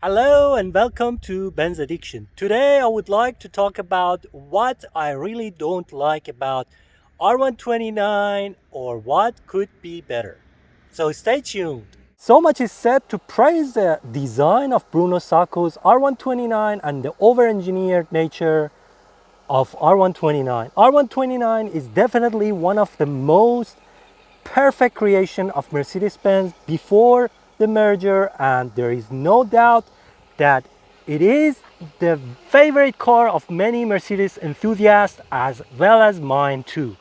Hello and welcome to Ben's Addiction. Today I would like to talk about what I really don't like about R129 or what could be better. So stay tuned. So much is said to praise the design of Bruno Sacho's R129 and the over-engineered nature of R129. R129 is definitely one of the most perfect creation of Mercedes-Benz before the merger, and there is no doubt that it is the favorite car of many Mercedes enthusiasts as well as mine too.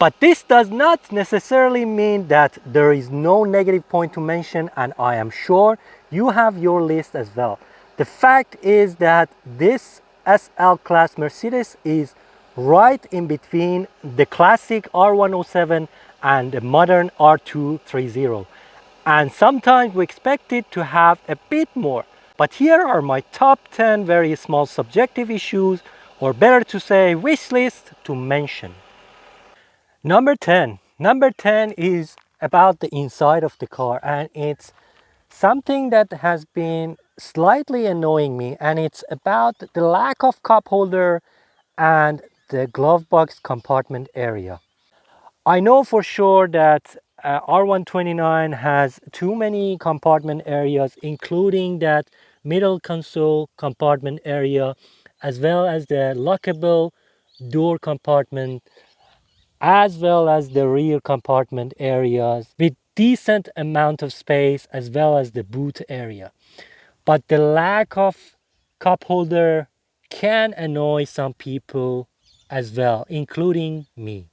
But this does not necessarily mean that there is no negative point to mention, and I am sure you have your list as well. The fact is that this SL class Mercedes is right in between the classic R107 and the modern R230. And sometimes we expect it to have a bit more. But here are my top 10 very small subjective issues, or better to say wish list to mention. Number 10. Number 10 is about the inside of the car, and it's something that has been slightly annoying me, and it's about the lack of cup holder and the glove box compartment area. I know for sure that R129 has too many compartment areas, including that middle console compartment area, as well as the lockable door compartment, as well as the rear compartment areas with decent amount of space, as well as the boot area. But the lack of cup holder can annoy some people as well, including me.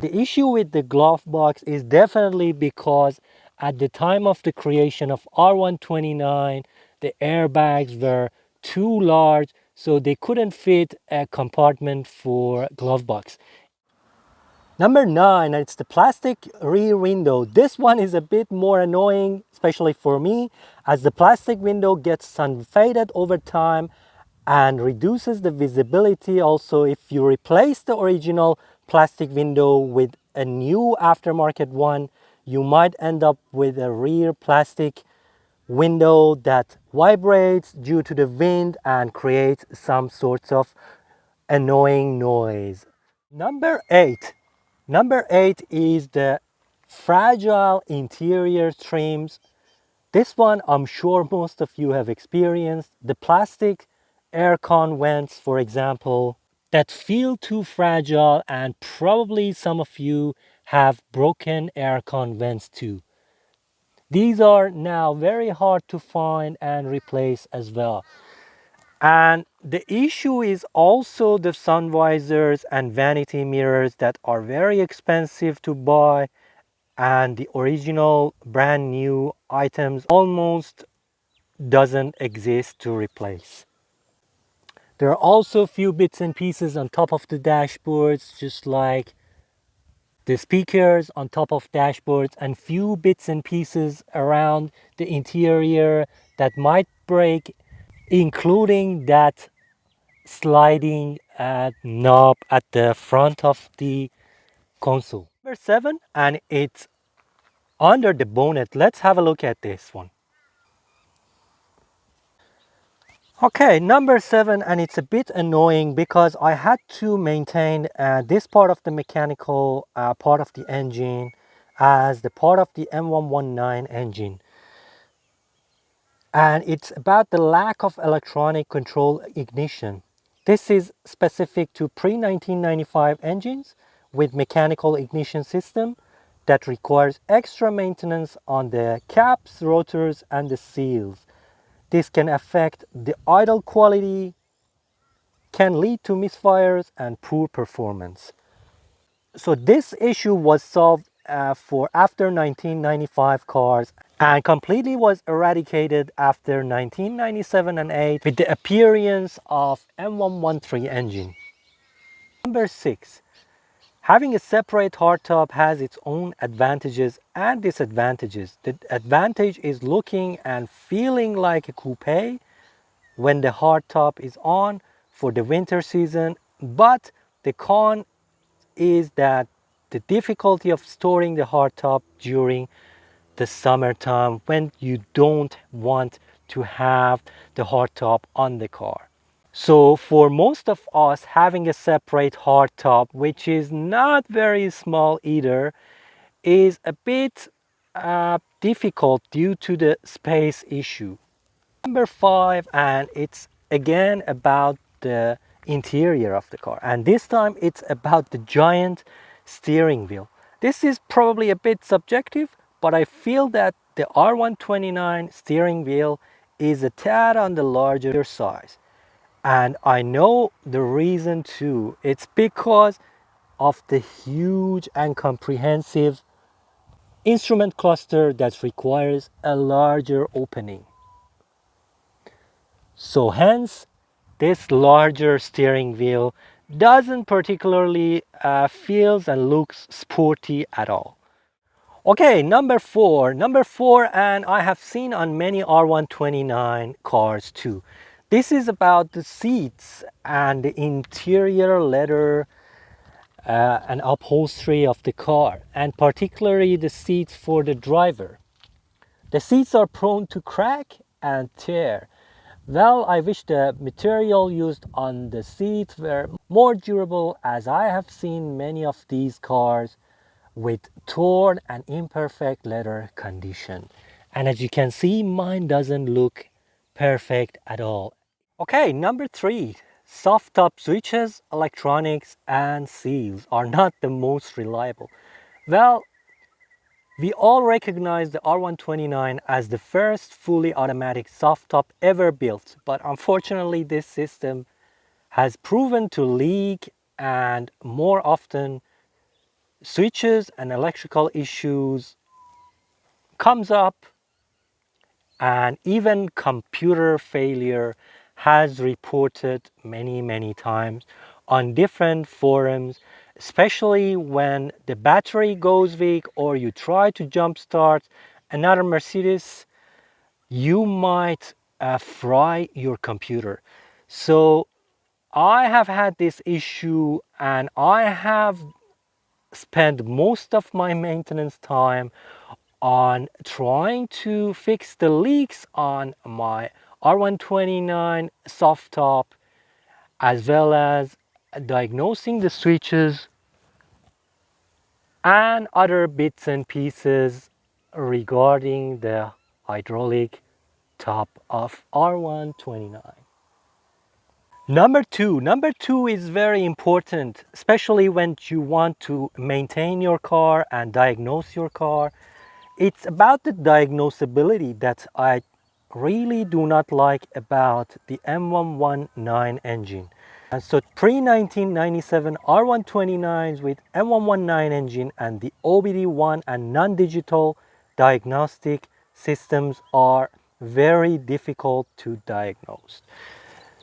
The issue with the glove box is definitely because at the time of the creation of R129, the airbags were too large, so they couldn't fit a compartment for glove box. Number 9, it's the plastic rear window. This one is a bit more annoying, especially for me, as the plastic window gets sun faded over time and reduces the visibility. Also, if you replace the original plastic window with a new aftermarket one, you might end up with a rear plastic window that vibrates due to the wind and creates some sorts of annoying noise. Number 8. Number 8 is the fragile interior trims. This one I'm sure most of you have experienced. The plastic aircon vents, for example, that feel too fragile, and probably some of you have broken aircon vents too. These are now very hard to find and replace as well. And the issue is also the sun visors and vanity mirrors that are very expensive to buy, and the original brand new items almost doesn't exist to replace. There are also a few bits and pieces on top of the dashboards, just like the speakers on top of dashboards, and few bits and pieces around the interior that might break, including that sliding knob at the front of the console. Number 7, and it's under the bonnet. Let's have a look at this one. Okay, number 7, and it's a bit annoying because I had to maintain this part of the mechanical part of the engine as the part of the M119 engine. And it's about the lack of electronic control ignition. This is specific to pre-1995 engines with mechanical ignition system that requires extra maintenance on the caps, rotors, and the seals. This can affect the idle quality, can lead to misfires and poor performance. So this issue was solved for after 1995 cars and completely was eradicated after 1997 and 8 with the appearance of M113 engine. Number 6. Having a separate hardtop has its own advantages and disadvantages. The advantage is looking and feeling like a coupe when the hardtop is on for the winter season, but the con is that the difficulty of storing the hardtop during the summertime when you don't want to have the hardtop on the car. So for most of us, having a separate hardtop, which is not very small either, is a bit difficult due to the space issue. Number five, and it's again about the interior of the car, and this time it's about the giant steering wheel. This is probably a bit subjective, but I feel that the R129 steering wheel is a tad on the larger size, and I know the reason too. It's because of the huge and comprehensive instrument cluster that requires a larger opening. So hence, this larger steering wheel doesn't particularly feels and looks sporty at all. Okay, number four. Number four, and I have seen on many R129 cars too. This is about the seats and the interior leather and upholstery of the car, and particularly the seats for the driver. The seats are prone to crack and tear. Well, I wish the material used on the seats were more durable, as I have seen many of these cars with torn and imperfect leather condition. And as you can see, mine doesn't look perfect at all. Okay, number three, soft top switches, electronics and seals are not the most reliable. Well, we all recognize the R129 as the first fully automatic soft top ever built, but unfortunately this system has proven to leak, and more often switches and electrical issues comes up, and even computer failure has reported many times on different forums, especially when the battery goes weak or you try to jumpstart another Mercedes, you might fry your computer. So I have had this issue, and I have spent most of my maintenance time on trying to fix the leaks on my R129 soft top, as well as diagnosing the switches and other bits and pieces regarding the hydraulic top of R129. Number two is very important, especially when you want to maintain your car and diagnose your car. It's about the diagnosability that I really do not like about the M119 engine. And so pre-1997 R129s with M119 engine and the OBD1 and non-digital diagnostic systems are very difficult to diagnose.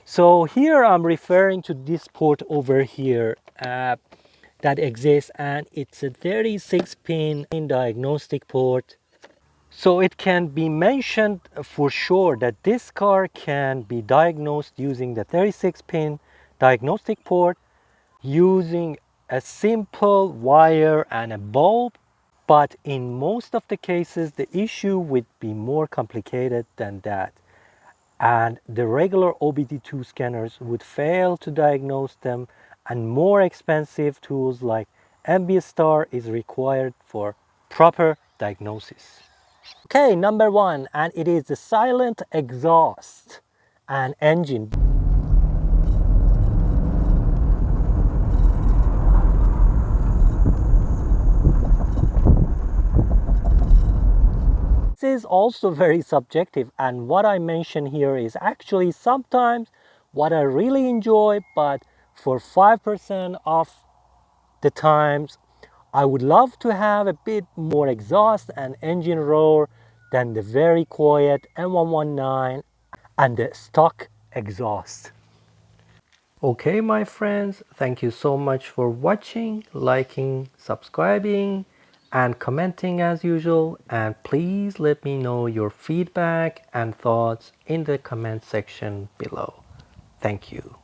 So here I'm referring to this port over here that exists, and it's a 36-pin diagnostic port. So it can be mentioned for sure that this car can be diagnosed using the 36-pin diagnostic port using a simple wire and a bulb, but in most of the cases the issue would be more complicated than that, and the regular OBD2 scanners would fail to diagnose them, and more expensive tools like MBStar is required for proper diagnosis. Okay, number one, and it is the silent exhaust and engine. This is also very subjective, and what I mention here is actually sometimes what I really enjoy, but for 5% of the times I would love to have a bit more exhaust and engine roar than the very quiet M119 and the stock exhaust. Okay, my friends, thank you so much for watching, liking, subscribing, and commenting as usual. And please let me know your feedback and thoughts in the comment section below. Thank you.